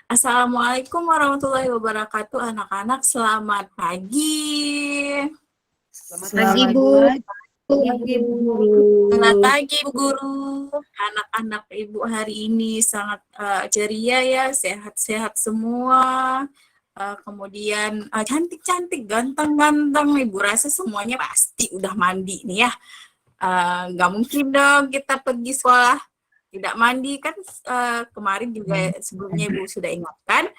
Assalamualaikum warahmatullahi wabarakatuh, anak-anak. Selamat pagi. Selamat Pagi, pagi, Bu. Pagi, Bu. Selamat pagi, Bu Guru. Anak-anak Ibu hari ini sangat ceria ya, sehat-sehat semua. Kemudian cantik-cantik, ganteng-ganteng. Ibu rasa semuanya pasti udah mandi nih ya. Nggak mungkin dong kita pergi sekolah tidak mandi kan. Kemarin juga sebelumnya Ibu sudah ingatkan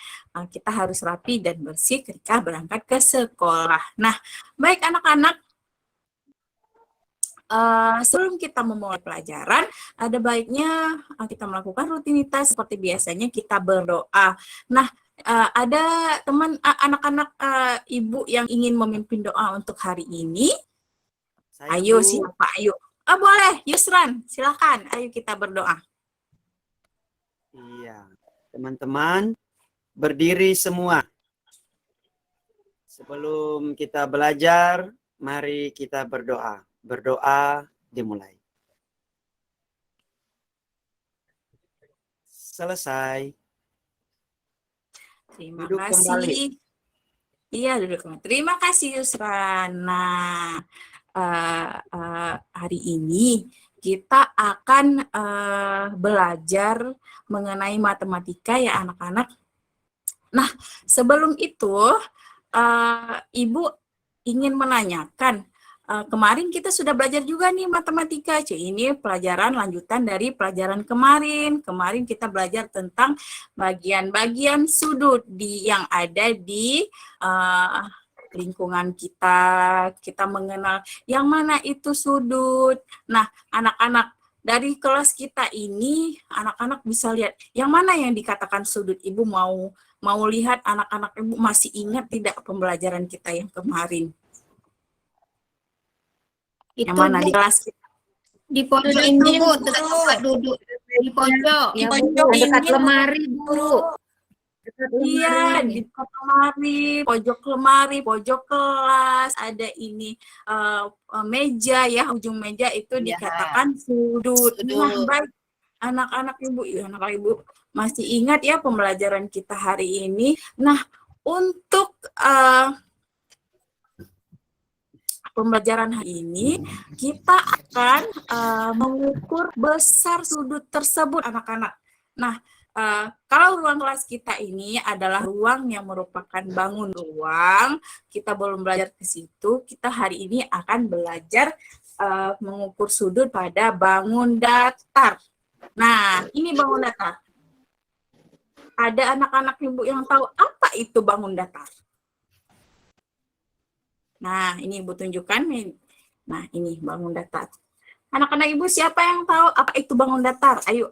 kita harus rapi dan bersih ketika berangkat ke sekolah. Nah, baik anak-anak, sebelum kita memulai pelajaran, ada baiknya kita melakukan rutinitas seperti biasanya kita berdoa. Nah, ada teman anak-anak Ibu yang ingin memimpin doa untuk hari ini? Saya, Ayo, Bu. siapa? Ayo. Boleh, Yusran, silakan. Ayo kita berdoa. Iya, teman-teman berdiri semua. Sebelum kita belajar, mari kita berdoa. Berdoa dimulai. Selesai. Terima Duduk kasih. kembali. Iya, duduk kembali. Terima kasih, Yusran. Nah, hari ini kita akan belajar mengenai matematika ya anak-anak. Nah, sebelum itu Ibu ingin menanyakan, kemarin kita sudah belajar juga nih matematika. Ini pelajaran lanjutan dari pelajaran kemarin. Kemarin kita belajar tentang bagian-bagian sudut yang ada di lingkungan kita. Kita mengenal yang mana itu sudut. Nah, anak-anak, dari kelas kita ini, anak-anak bisa lihat yang mana yang dikatakan sudut. Ibu mau lihat anak-anak Ibu masih ingat tidak pembelajaran kita yang kemarin? Yang Itu, mana Bu, di kelas kita? di pojok ini, Bu, dekat tempat duduk. Di pojok, Di ya, Bu. pojok Dekat ini, lemari, Bu. Dekat Iya, lemari. di pojok lemari, pojok kelas, ada ini meja ya, ujung meja itu Ya, dikatakan sudut. Nah, sudut. baik anak-anak Ibu masih ingat ya pembelajaran kita hari ini. Nah, untuk pembelajaran hari ini kita akan mengukur besar sudut tersebut, anak-anak. Nah, kalau ruang kelas kita ini adalah ruang yang merupakan bangun ruang, kita belum belajar ke situ. Kita hari ini akan belajar mengukur sudut pada bangun datar. Nah, ini bangun datar. Ada anak-anak Ibu yang tahu apa itu bangun datar? Nah, ini Ibu tunjukkan. Nah, ini bangun datar. Anak-anak Ibu siapa yang tahu apa itu bangun datar? Ayo.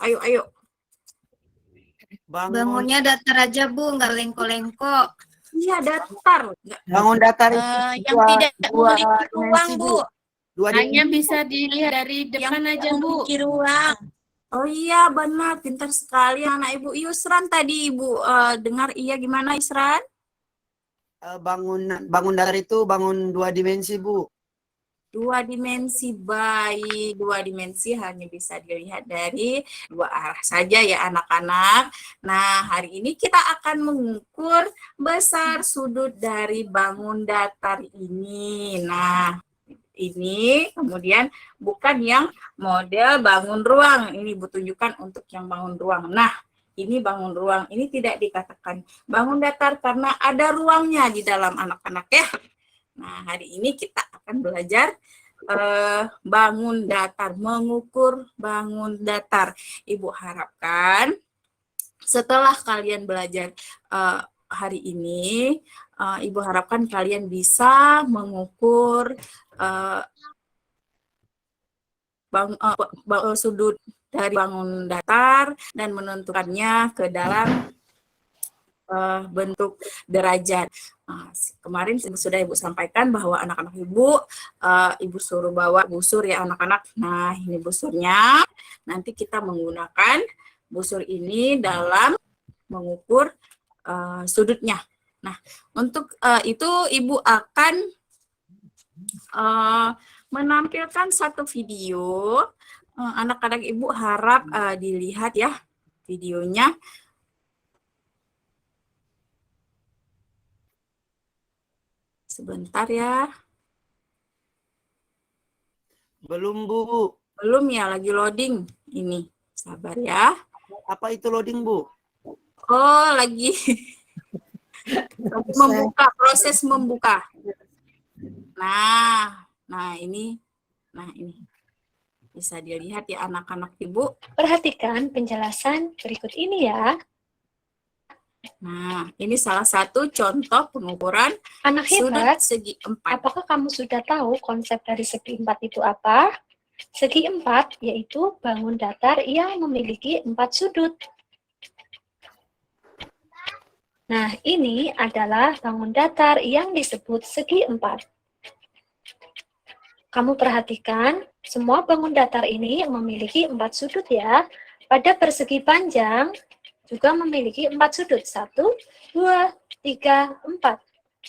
Bangunnya datar aja, Bu, nggak lengko-lengko. Iya, datar. Bangun datar yang tidak memiliki ruang, Bu. Hanya dimensi. bisa dilihat dari depan aja, Bu. Memiliki ruang. Oh iya, benar. Pintar sekali anak Ibu. Yusran tadi Ibu dengar iya gimana, Yusran? Bangun datar itu bangun 2 dimensi, Bu. 2 dimensi, baik. 2 dimensi hanya bisa dilihat dari 2 arah saja ya anak-anak. Nah, hari ini kita akan mengukur besar sudut dari bangun datar ini. Nah, ini kemudian bukan yang model bangun ruang. Ini Ibu tunjukkan untuk yang bangun ruang. Nah, ini bangun ruang. Ini tidak dikatakan bangun datar karena ada ruangnya di dalam anak-anak ya. Nah, hari ini kita akan belajar bangun datar, mengukur bangun datar. Ibu harapkan setelah kalian belajar hari ini, Ibu harapkan kalian bisa mengukur sudut dari bangun datar dan menentukannya ke dalam bentuk derajat. Kemarin sudah Ibu sampaikan bahwa anak-anak Ibu suruh bawa busur ya anak-anak. Nah, ini busurnya. Nanti kita menggunakan busur ini dalam mengukur sudutnya. Nah, untuk itu Ibu akan menampilkan satu video. Anak-anak Ibu harap dilihat ya videonya. Sebentar ya. Belum, Bu. Belum ya, lagi loading. Ini, sabar ya. Apa itu loading, Bu? Oh, lagi membuka, proses membuka. Nah ini bisa dilihat ya anak-anak Ibu. Perhatikan penjelasan berikut ini ya. Nah, ini salah satu contoh pengukuran Anak sudut hebat, segi 4. apakah kamu sudah tahu konsep dari segi 4 itu apa? Segi 4 yaitu bangun datar yang memiliki 4 sudut. Nah, ini adalah bangun datar yang disebut segi 4. Kamu perhatikan, semua bangun datar ini memiliki 4 sudut ya. Pada persegi panjang juga memiliki 4 sudut. 1, 2, 3, 4.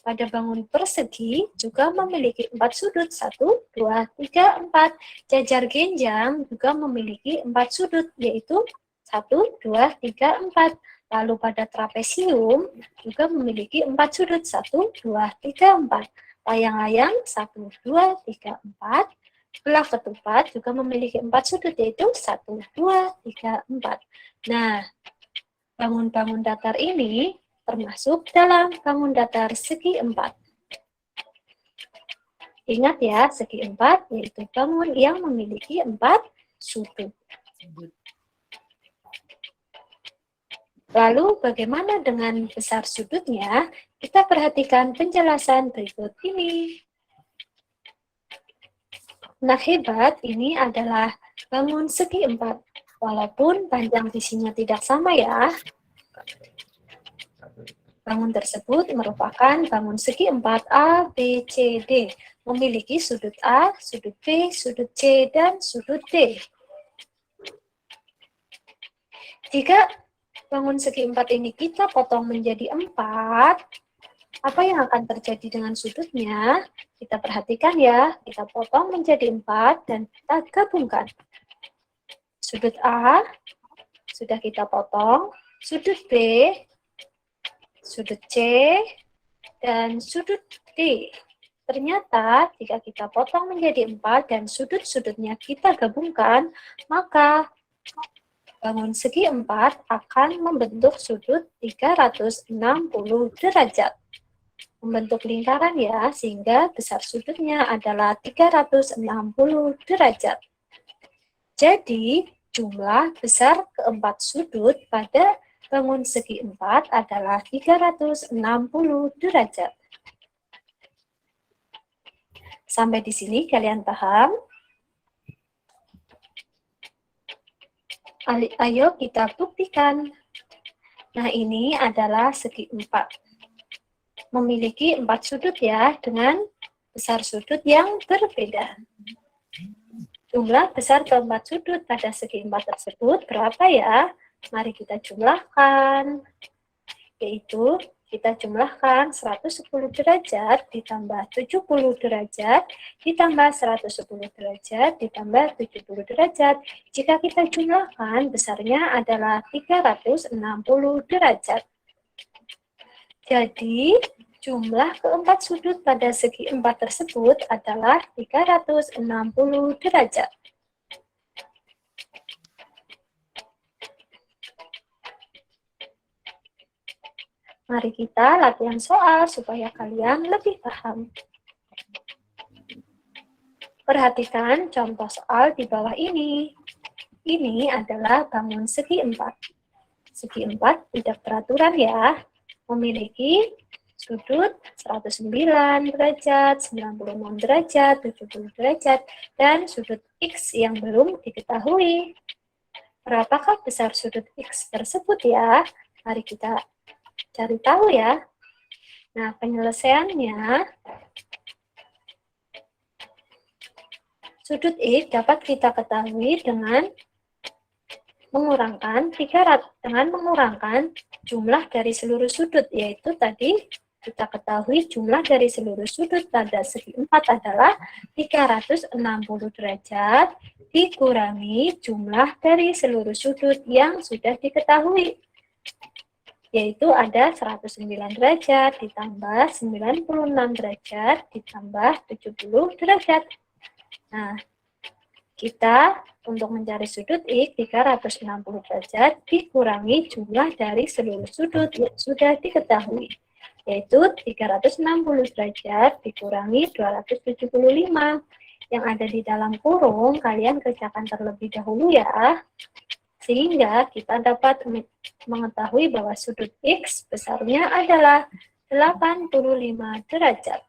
Pada bangun persegi juga memiliki 4 sudut. 1, 2, 3, 4. Jajar genjang juga memiliki 4 sudut, yaitu 1, 2, 3, 4. Lalu pada trapesium juga memiliki 4 sudut. 1, 2, 3, 4. Layang-layang 1, 2, 3, 4. Belah ketupat juga memiliki 4 sudut, yaitu 1, 2, 3, 4. Nah, bangun-bangun datar ini termasuk dalam bangun datar segi 4. Ingat ya, segi 4 yaitu bangun yang memiliki 4 sudut. Lalu bagaimana dengan besar sudutnya? Kita perhatikan penjelasan berikut ini. Anak hebat ini adalah bangun segi 4. Walaupun panjang visinya tidak sama ya. Bangun tersebut merupakan bangun segi 4 A, B, C, D. Memiliki sudut A, sudut B, sudut C, dan sudut D. Jika bangun segi 4 ini kita potong menjadi 4, apa yang akan terjadi dengan sudutnya? Kita perhatikan ya, kita potong menjadi 4 dan kita gabungkan. Sudut A sudah kita potong, sudut B, sudut C, dan sudut D. Ternyata jika kita potong menjadi 4 dan sudut-sudutnya kita gabungkan, maka bangun segi 4 akan membentuk sudut 360 derajat. Membentuk lingkaran ya, sehingga besar sudutnya adalah 360 derajat. Jadi, jumlah besar keempat sudut pada bangun segi 4 adalah 360 derajat. Sampai di sini kalian paham? Ayo kita buktikan. Nah, ini adalah segi 4. Memiliki 4 sudut ya, dengan besar sudut yang berbeda. Jumlah besar keempat sudut pada segi 4 tersebut berapa ya? Mari kita jumlahkan. Yaitu kita jumlahkan 110 derajat ditambah 70 derajat ditambah 110 derajat ditambah 70 derajat. Jika kita jumlahkan besarnya adalah 360 derajat. Jadi jumlah keempat sudut pada segi 4 tersebut adalah 360 derajat. Mari kita latihan soal supaya kalian lebih paham. Perhatikan contoh soal di bawah ini. Ini adalah bangun segi 4. Segi 4 tidak beraturan ya. Memiliki sudut 109 derajat, 96 derajat, 70 derajat, dan sudut X yang belum diketahui. Berapakah besar sudut X tersebut ya? Mari kita cari tahu ya. Nah, penyelesaiannya, sudut X dapat kita ketahui dengan mengurangkan jumlah dari seluruh sudut, yaitu tadi kita ketahui jumlah dari seluruh sudut pada segi 4 adalah 360 derajat dikurangi jumlah dari seluruh sudut yang sudah diketahui, yaitu ada 109 derajat ditambah 96 derajat ditambah 70 derajat. Nah, kita untuk mencari sudut X 360 derajat dikurangi jumlah dari seluruh sudut yang sudah diketahui, yaitu 360 derajat dikurangi 275. Yang ada di dalam kurung, kalian kerjakan terlebih dahulu ya, sehingga kita dapat mengetahui bahwa sudut X besarnya adalah 85 derajat.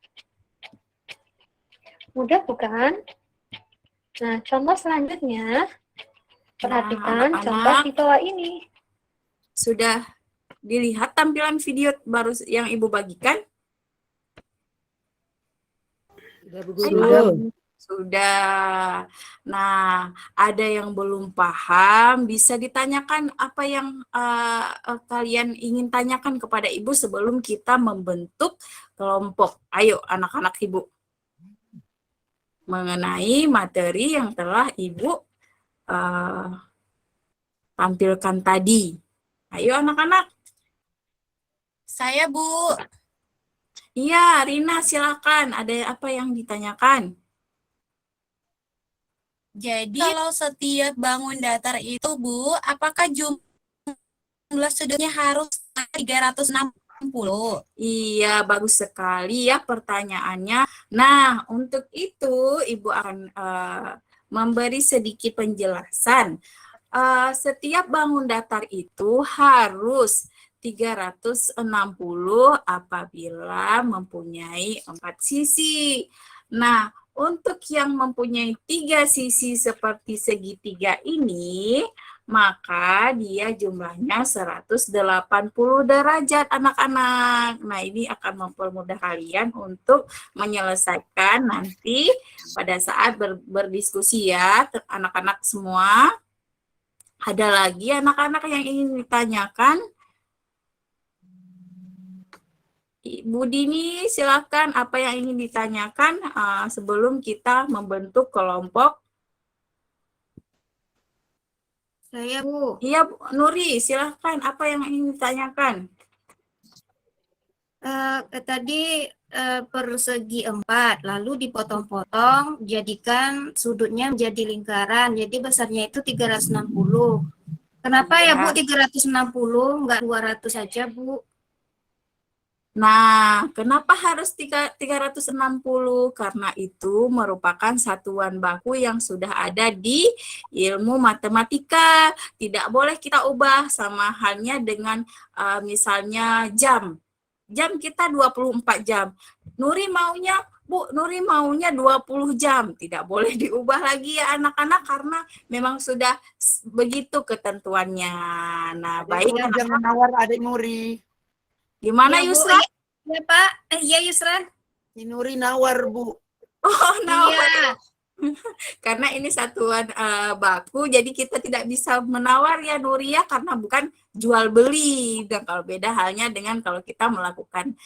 Mudah bukan? Nah, contoh selanjutnya, perhatikan contoh di bawah ini. Sudah dilihat tampilan video baru yang Ibu bagikan? Sudah. Nah, ada yang belum paham, bisa ditanyakan apa yang kalian ingin tanyakan kepada Ibu sebelum kita membentuk kelompok. Ayo, anak-anak Ibu. Mengenai materi yang telah Ibu tampilkan tadi. Ayo anak-anak. Saya, Bu. Iya, Rina silakan. Ada apa yang ditanyakan? Jadi kalau setiap bangun datar itu, Bu, apakah jumlah sudutnya harus 360? Iya, bagus sekali ya pertanyaannya. Nah, untuk itu Ibu akan memberi sedikit penjelasan. Setiap bangun datar itu harus 360 apabila mempunyai 4 sisi. Nah, untuk yang mempunyai 3 sisi seperti segitiga ini, maka dia jumlahnya 180 derajat anak-anak. Nah, ini akan mempermudah kalian untuk menyelesaikan nanti pada saat berdiskusi ya, anak-anak semua. Ada lagi anak-anak yang ingin ditanyakan? Bu Dini, silakan apa yang ingin ditanyakan sebelum kita membentuk kelompok. Saya, Bu. Iya, Nuri, silahkan. Apa yang ingin ditanyakan? Tadi persegi 4, lalu dipotong-potong, jadikan sudutnya menjadi lingkaran. Jadi besarnya itu 360. Kenapa ya, Bu, 360? Enggak 200 saja, Bu? Nah, kenapa harus 360? Karena itu merupakan satuan baku yang sudah ada di ilmu matematika. Tidak boleh kita ubah, sama halnya dengan misalnya jam. Jam kita 24 jam. Nuri maunya, Bu, Nuri maunya 20 jam. Tidak boleh diubah lagi ya anak-anak karena memang sudah begitu ketentuannya. Nah, baik Jangan menawar adik Nuri. Gimana Ya, Bu, Yusra? Ya, Pak. Iya, Yusra. Si Nuri nawar, Bu. Oh, nawar. Iya. Karena ini satuan baku, jadi kita tidak bisa menawar ya Nuria karena bukan jual beli. Dan kalau beda halnya dengan kalau kita melakukan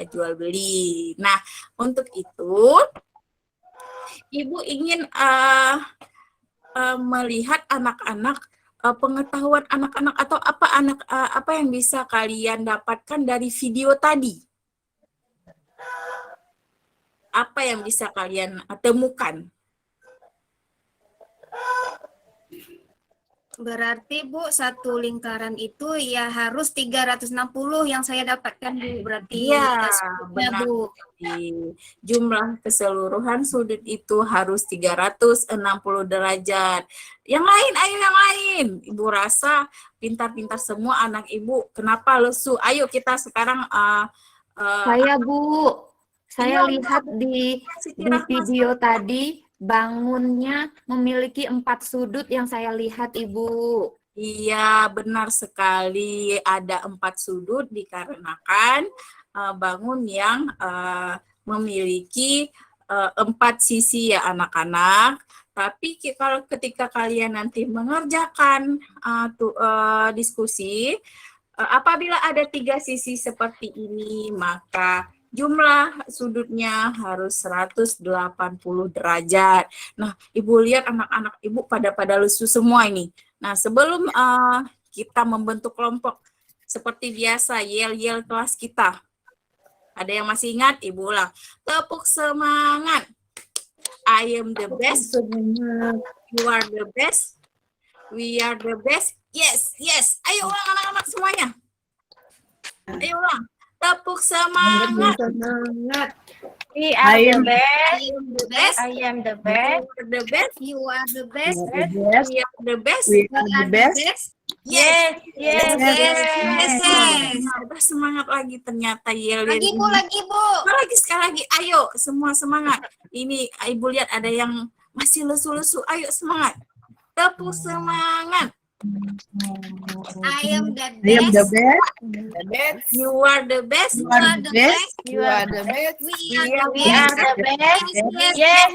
jual beli. Nah, untuk itu Ibu ingin melihat anak-anak, pengetahuan anak-anak atau apa yang bisa kalian dapatkan dari video tadi? Apa yang bisa kalian temukan? Berarti, Bu, satu lingkaran itu ya harus 360 yang saya dapatkan, Bu. Berarti Iya, sudutnya, benar. Bu. Jumlah keseluruhan sudut itu harus 360 derajat. Yang lain, ayo yang lain. Ibu rasa pintar-pintar semua anak Ibu. Kenapa lesu? Ayo kita sekarang Saya, Bu, saya Iya, lihat di video tadi bangunnya memiliki 4 sudut yang saya lihat, Ibu. Iya, benar sekali. Ada 4 sudut dikarenakan bangun yang memiliki 4 sisi ya anak-anak. Tapi kalau ketika kalian nanti mengerjakan diskusi, apabila ada 3 sisi seperti ini, maka jumlah sudutnya harus 180 derajat. Nah, Ibu lihat anak-anak Ibu pada lesu semua ini. Nah, sebelum kita membentuk kelompok, seperti biasa, yel-yel kelas kita. Ada yang masih ingat? Ibu ulang. Tepuk semangat. I am the best. You are the best. We are the best. Yes, yes. Ayo ulang anak-anak semuanya. Ayo ulang. Tepuk semangat. We are the best. I am the best. I am the best. You are the best. You are the best. We are the best. We are the best. Yes. Yes, Yes. Udah semangat lagi ternyata yel. Lagi Bu, lagi Bu. Lagi sekali lagi. Ayo semua semangat. Ini Ibu lihat ada yang masih lesu-lesu. Ayo semangat. Tepuk semangat. I am the I am the best. best. You are the best. You are the best. You are the best. We We are are the best. Yes.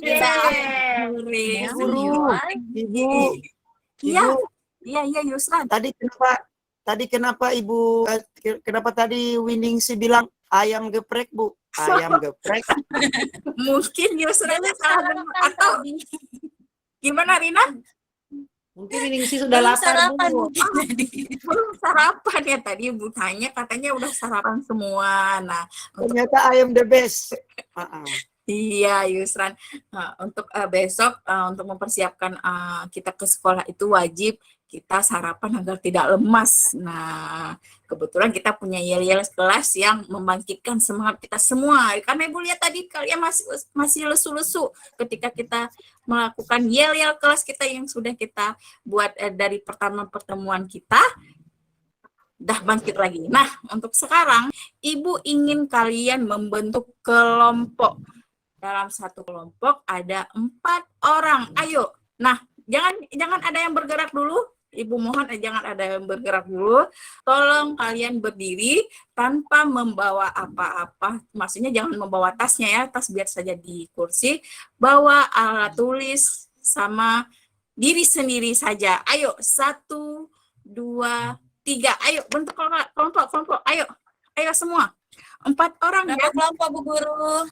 Yes. Guru, Ibu, Iya. Iya Yusran. tadi kenapa Ibu kenapa tadi Winning si bilang ayam geprek, Bu? Ayam geprek. Mungkin Yusran salah dengar atau gimana Rina? Mungkin ini sih sudah lapar Bu. Belum sarapan ya tadi Ibu tanya katanya udah sarapan semua. Nah, Ternyata ayam the best. iya Yusran. Nah, untuk besok untuk mempersiapkan kita ke sekolah itu wajib kita sarapan agar tidak lemas. Nah, kebetulan kita punya yel-yel kelas yang membangkitkan semangat kita semua. Karena Ibu lihat tadi kalian masih lesu-lesu ketika kita melakukan yel-yel kelas kita yang sudah kita buat dari pertemuan kita. Dah bangkit lagi. Nah, untuk sekarang Ibu ingin kalian membentuk kelompok. Dalam satu kelompok ada 4 orang. Ayo. Nah, jangan ada yang bergerak dulu. Ibu mohon jangan ada yang bergerak dulu. Tolong kalian berdiri tanpa membawa apa-apa. Maksudnya jangan membawa tasnya ya. Tas biar saja di kursi. Bawa alat tulis sama diri sendiri saja. Ayo, 1, 2, 3. Ayo, bentuk kelompok. Ayo semua. 4 orang ya. Kelompok Bu Guru.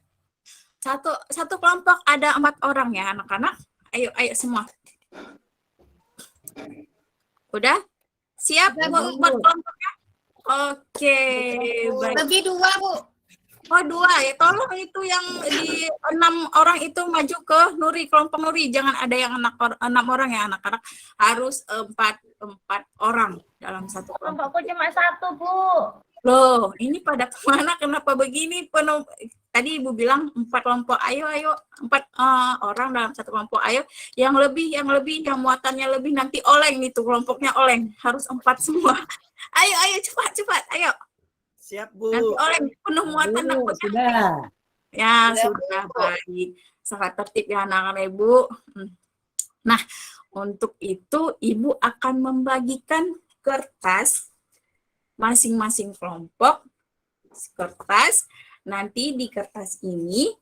Satu kelompok ada 4 orang ya anak-anak. Ayo semua. Udah? Siap buat kelompoknya? Oke, baik. Bagi 2 Bu. Oh 2 ya, tolong itu yang di 6 orang itu maju ke Nuri, kelompok Nuri. Jangan ada yang 6 orang ya anak-anak. Harus 4 orang dalam satu kelompok. Kelompokku cuma 1 Bu. Loh, ini pada kemana? Kenapa begini? Tadi Ibu bilang 4 kelompok. Ayo, 4 orang dalam satu kelompok. Ayo, yang muatannya lebih nanti oleng itu kelompoknya oleng. Harus 4 semua. Ayo, cepat. Ayo. Siap, Bu. Nanti oleng penuh muatan takutnya. Sudah. Ya, sudah baik. Sangat tertib ya anak-anak Ibu. Nah, untuk itu Ibu akan membagikan kertas masing-masing kelompok kertas. Nanti di kertas ini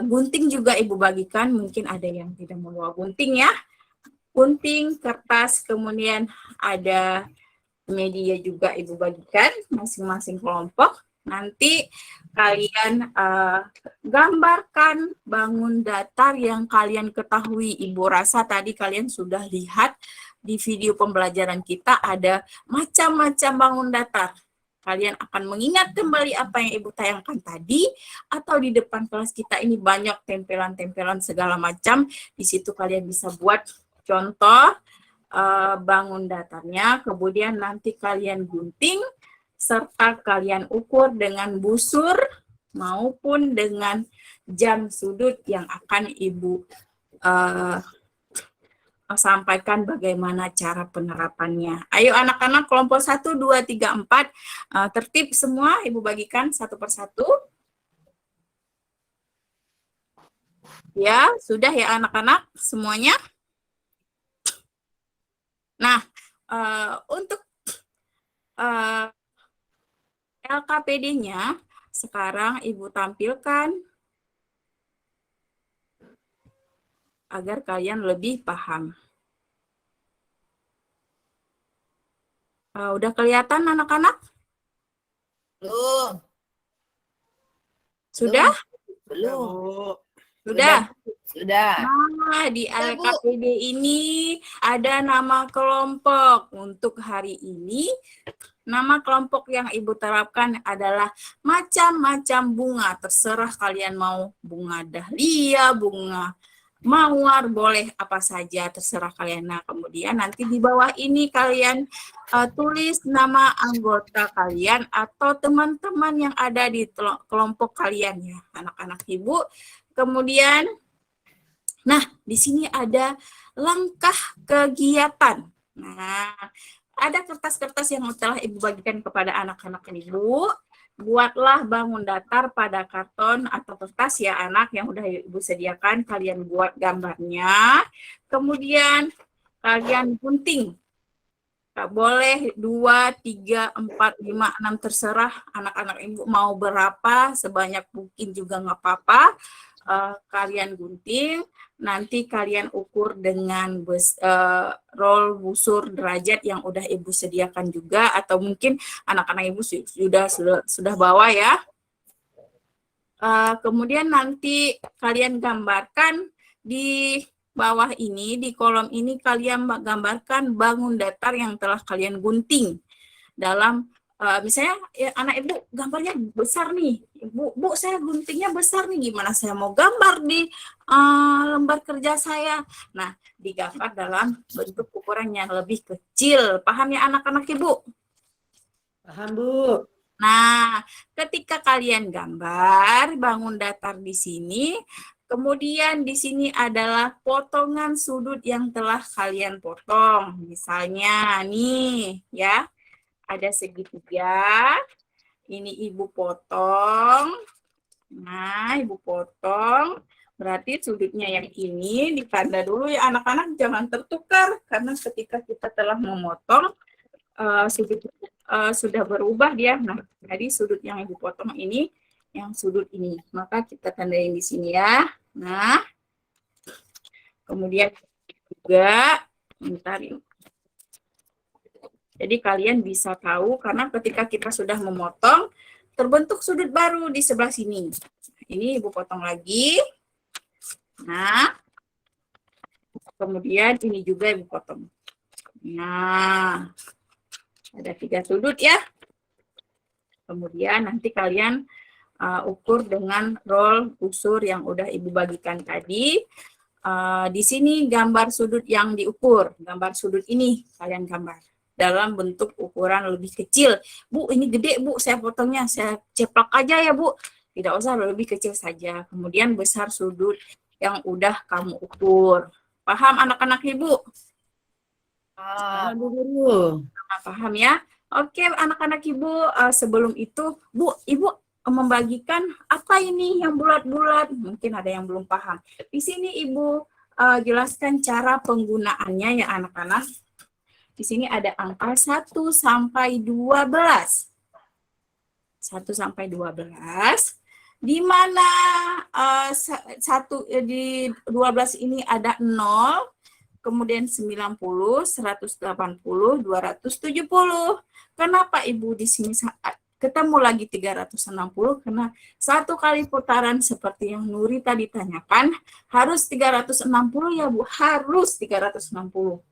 gunting juga Ibu bagikan. Mungkin ada yang tidak membawa gunting ya. Gunting, kertas, kemudian ada media juga Ibu bagikan masing-masing kelompok. Nanti kalian gambarkan bangun datar yang kalian ketahui. Ibu rasa tadi kalian sudah lihat di video pembelajaran kita ada macam-macam bangun datar. Kalian akan mengingat kembali apa yang Ibu tayangkan tadi, atau di depan kelas kita ini banyak tempelan-tempelan segala macam. Di situ kalian bisa buat contoh bangun datarnya, kemudian nanti kalian gunting, serta kalian ukur dengan busur maupun dengan jam sudut yang akan Ibu sampaikan bagaimana cara penerapannya. Ayo anak-anak kelompok 1, 2, 3, 4 tertib semua, Ibu bagikan satu persatu. Ya, sudah ya anak-anak semuanya. Nah, untuk LKPD-nya sekarang Ibu tampilkan agar kalian lebih paham. Udah kelihatan anak-anak? Belum. Sudah? Belum. Sudah? Sudah. Nah, di Sudah, Bu. LKPD ini ada nama kelompok. Untuk hari ini, nama kelompok yang Ibu terapkan adalah macam-macam bunga. Terserah kalian mau bunga dahlia, bunga mawar, boleh apa saja, terserah kalian. Nah, kemudian nanti di bawah ini kalian tulis nama anggota kalian atau teman-teman yang ada di kelompok kalian ya, anak-anak Ibu. Kemudian, nah, di sini ada langkah kegiatan. Nah, ada kertas-kertas yang telah Ibu bagikan kepada anak-anak Ibu. Buatlah bangun datar pada karton atau kertas ya anak yang udah Ibu sediakan. Kalian buat gambarnya. Kemudian kalian gunting. Boleh 2, 3, 4, 5, 6 terserah anak-anak Ibu mau berapa, sebanyak mungkin juga nggak apa-apa. Kalian gunting, nanti kalian ukur dengan roll busur derajat yang udah Ibu sediakan juga, atau mungkin anak-anak Ibu sudah bawa ya. Kemudian nanti kalian gambarkan di bawah ini, di kolom ini kalian gambarkan bangun datar yang telah kalian gunting. Dalam misalnya ya, anak Ibu gambarnya besar nih, Bu saya guntingnya besar nih, gimana saya mau gambar di lembar kerja saya? Nah, digambar dalam bentuk ukuran yang lebih kecil. Paham ya anak-anak Ibu? Paham, Bu. Nah, ketika kalian gambar bangun datar di sini, kemudian di sini adalah potongan sudut yang telah kalian potong. Misalnya nih ya, ada segitiga, ini Ibu potong. Nah, Ibu potong, berarti sudutnya yang ini ditanda dulu ya anak-anak, jangan tertukar. Karena ketika kita telah memotong, sudut sudah berubah dia. Nah, jadi sudut yang Ibu potong ini, yang sudut ini. Maka kita tandain di sini ya. Nah, kemudian juga, bentar ini. Jadi kalian bisa tahu karena ketika kita sudah memotong, terbentuk sudut baru di sebelah sini. Ini Ibu potong lagi. Nah, kemudian ini juga Ibu potong. Nah, ada 3 sudut ya. Kemudian nanti kalian ukur dengan roll busur yang udah Ibu bagikan tadi. Di sini gambar sudut yang diukur. Gambar sudut ini kalian gambar dalam bentuk ukuran lebih kecil. Bu, ini gede Bu, saya potongnya, saya ceplok aja ya Bu. Tidak usah, lebih kecil saja. Kemudian besar sudut yang udah kamu ukur. Paham anak-anak Ibu? Paham, Bu Guru. Paham ya? Oke, anak-anak Ibu, sebelum itu, Bu, Ibu membagikan apa ini yang bulat-bulat? Mungkin ada yang belum paham. Di sini Ibu jelaskan cara penggunaannya ya anak-anak. Di sini ada angka 1 sampai 12. 1 sampai 12. Di mana di 12 ini ada 0, kemudian 90, 180, 270. Kenapa Ibu di sini ketemu lagi 360? Karena 1 kali putaran seperti yang Nuri tadi tanyakan, harus 360 ya Bu, harus 360.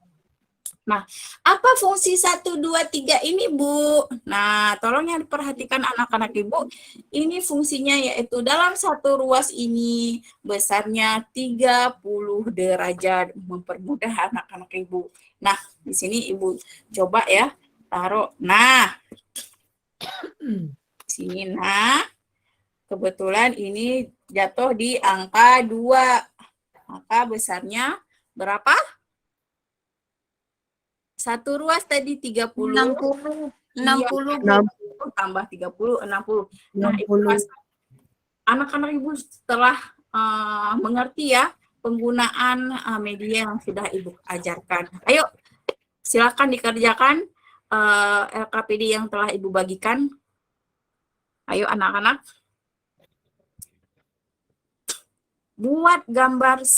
Nah, apa fungsi 1, 2, 3 ini, Bu? Nah, tolong yang diperhatikan anak-anak Ibu. Ini fungsinya yaitu dalam satu ruas ini besarnya 30 derajat. Mempermudah anak-anak Ibu. Nah, di sini Ibu coba ya, taruh. Nah, sini, nah. Kebetulan ini jatuh di angka 2. Maka besarnya berapa? Satu ruas tadi 30. 60. Iya, 60. 60 tambah 30, 60. Nah, anak-anak Ibu setelah mengerti ya penggunaan media yang sudah Ibu ajarkan. Ayo, silakan dikerjakan LKPD yang telah Ibu bagikan. Ayo anak-anak. Buat gambar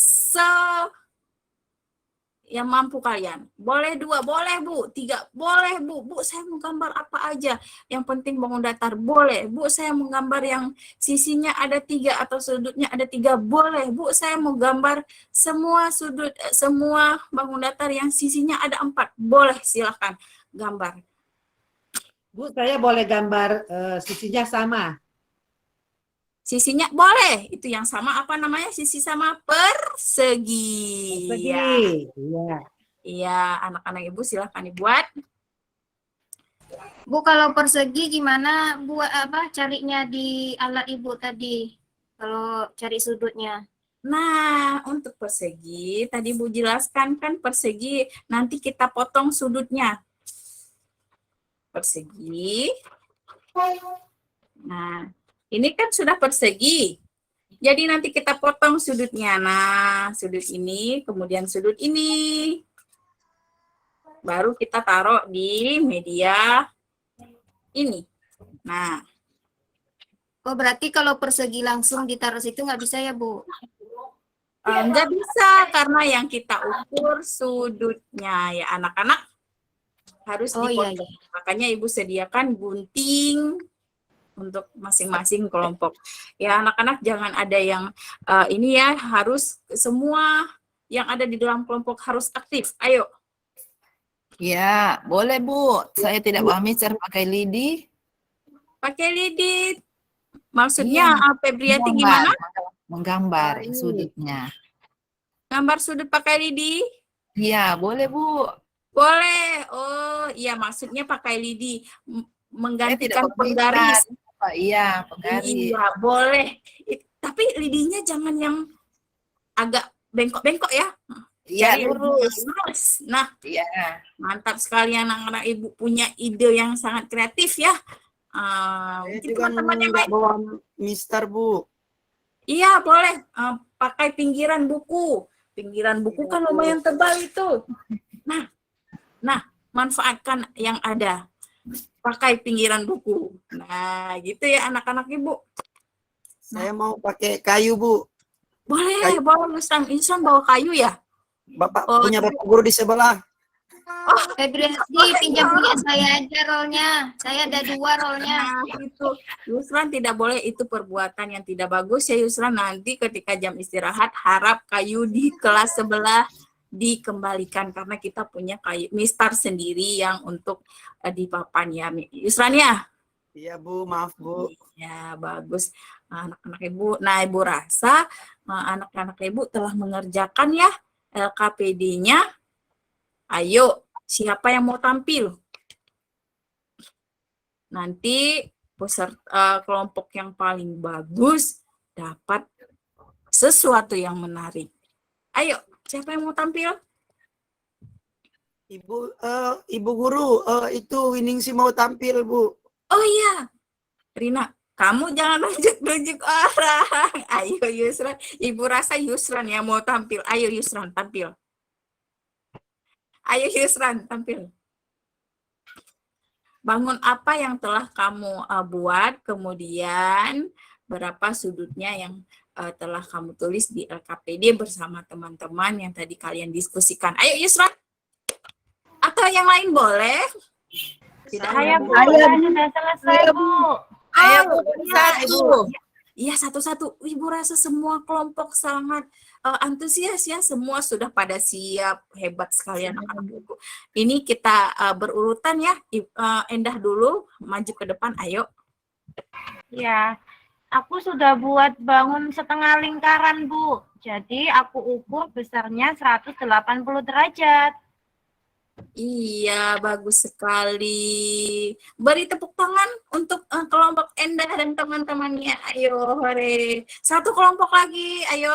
yang mampu kalian. Boleh 2, boleh Bu. 3, boleh Bu. Bu, saya mau gambar apa aja. Yang penting bangun datar, boleh. Bu, saya mau gambar yang sisinya ada 3 atau sudutnya ada 3, boleh. Bu, saya mau gambar semua sudut, semua bangun datar yang sisinya ada 4, boleh. Silahkan gambar. Bu, saya boleh gambar sisinya sama. Sisinya boleh. Itu yang sama apa namanya? Sisi sama persegi. Persegi. Ya. Iya. Iya, anak-anak Ibu silahkan dibuat. Bu, kalau persegi gimana buat apa carinya di alat Ibu tadi? Kalau cari sudutnya. Nah, untuk persegi, tadi Bu jelaskan kan persegi, nanti kita potong sudutnya. Persegi. Nah, ini kan sudah persegi. Jadi nanti kita potong sudutnya. Nah, sudut ini, kemudian sudut ini. Baru kita taruh di media ini. Nah, Oh, berarti kalau persegi langsung ditaruh situ nggak bisa ya, Bu? nggak bisa karena yang kita ukur sudutnya ya anak-anak harus Oh, iya, dipotong. Makanya Ibu sediakan gunting untuk masing-masing kelompok. Ya anak-anak jangan ada yang ini ya, harus semua yang ada di dalam kelompok harus aktif. Ayo. Ya, boleh Bu. Saya tidak pahami cara pakai lidi. Pakai lidi. Maksudnya Iya, Febriati gimana? Menggambar Oh, sudutnya. Gambar sudut pakai lidi? Iya, boleh Bu. Boleh. Oh, iya maksudnya pakai lidi menggantikan pakai penggaris. Pak. Iya, penggaris. Iya, boleh. Tapi lidinya jangan yang agak bengkok-bengkok ya. Iya, Cari lurus. lurus. Nah, Iya. mantap sekali anak-anak Ibu punya ide yang sangat kreatif ya. Saya Mungkin juga teman-teman yang nggak lain. bawa Mister, Bu. Iya, boleh. Pakai pinggiran buku. Pinggiran buku kan lumayan tebal itu. Nah, manfaatkan yang ada. Pakai pinggiran buku. Nah, gitu ya anak-anak Ibu. Saya mau pakai kayu, Bu. Boleh, Kayu. boleh. Insan bawa kayu ya? Bapak Oh, punya Bapak guru di sebelah. Febriati, pinjam punya saya aja rollnya. Saya ada 2 rollnya. Nah, itu Yusran tidak boleh, itu perbuatan yang tidak bagus ya Yusran. Nanti ketika jam istirahat harap kayu di kelas sebelah dikembalikan karena kita punya kayu mistar sendiri yang untuk di papan ya Yusran ya. Iya, Bu. Maaf, Bu. Ya bagus anak-anak Ibu. Nah Ibu rasa anak-anak Ibu telah mengerjakan ya LKPD-nya. Ayo, siapa yang mau tampil? Nanti peserta kelompok yang paling bagus dapat sesuatu yang menarik. Ayo, siapa yang mau tampil? Ibu guru, itu Winingsi mau tampil, Bu. Oh iya, Rina, kamu jangan nunjuk-nunjuk orang. Ayo Yusran, Ibu rasa Yusran yang mau tampil. Ayo Yusran, tampil. Ayo Yusran, tampil. Bangun apa yang telah kamu buat, kemudian berapa sudutnya yang telah kamu tulis di LKPD bersama teman-teman yang tadi kalian diskusikan. Ayo Yusran. Atau yang lain boleh? Tidak. Saya Bu, saya sudah selesai Bu. Ayo Bu, Iya, satu. Iya, satu-satu. Ibu rasa semua kelompok sangat antusias ya, semua sudah pada siap, hebat sekali anak-anak Ibu. Ini kita berurutan ya, Endah dulu, maju ke depan, ayo. Ya, aku sudah buat bangun setengah lingkaran Bu. Jadi aku ukur besarnya 180 derajat. Iya, bagus sekali. Beri tepuk tangan untuk kelompok Endah dan teman-temannya. Ayo, hore. Satu kelompok lagi, ayo,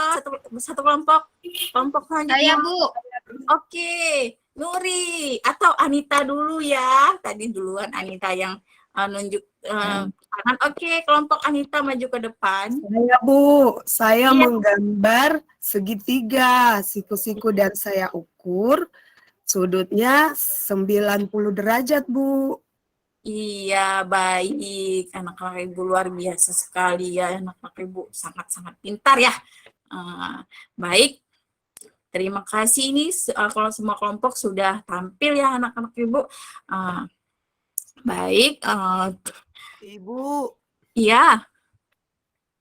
satu kelompok. Kelompok Saya, selanjutnya. Bu. Oke, Nuri atau Anita dulu ya. Tadi duluan Anita yang nunjuk tangan. Oke, kelompok Anita maju ke depan. Saya Bu, saya Iya. menggambar segitiga siku-siku dan saya ukur sudutnya 90 derajat Bu. Iya, baik. Anak-anak Ibu luar biasa sekali ya. Anak-anak Ibu sangat-sangat pintar ya. Baik. Terima kasih ini kalau semua kelompok sudah tampil ya anak-anak Ibu. Baik, Ibu, iya.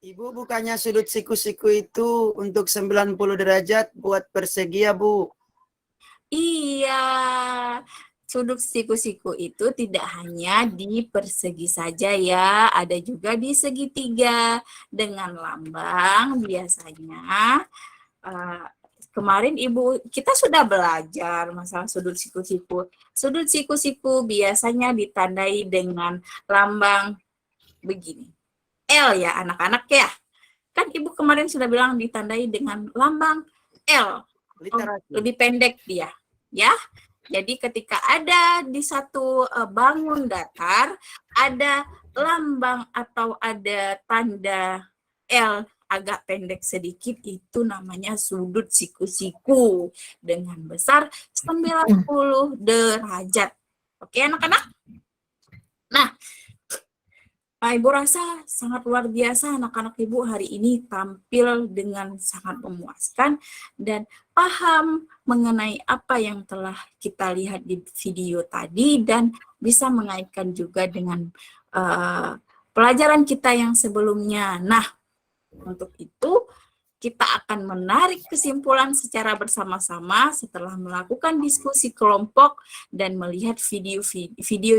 Ibu bukannya sudut siku-siku itu untuk 90 derajat buat persegi ya, Bu? Iya, sudut siku-siku itu tidak hanya di persegi saja ya, ada juga di segitiga dengan lambang biasanya. Kemarin Ibu kita sudah belajar masalah sudut siku-siku. Sudut siku-siku biasanya ditandai dengan lambang begini. L ya anak-anak ya. Kan Ibu kemarin sudah bilang ditandai dengan lambang L. Lebih pendek dia, ya. Jadi ketika ada di satu bangun datar, ada lambang atau ada tanda L agak pendek sedikit, itu namanya sudut siku-siku dengan besar 90 derajat. Oke anak-anak? Nah, Ibu rasa sangat luar biasa anak-anak Ibu hari ini tampil dengan sangat memuaskan dan paham mengenai apa yang telah kita lihat di video tadi dan bisa mengaitkan juga dengan pelajaran kita yang sebelumnya. Nah, untuk itu kita akan menarik kesimpulan secara bersama-sama setelah melakukan diskusi kelompok dan melihat video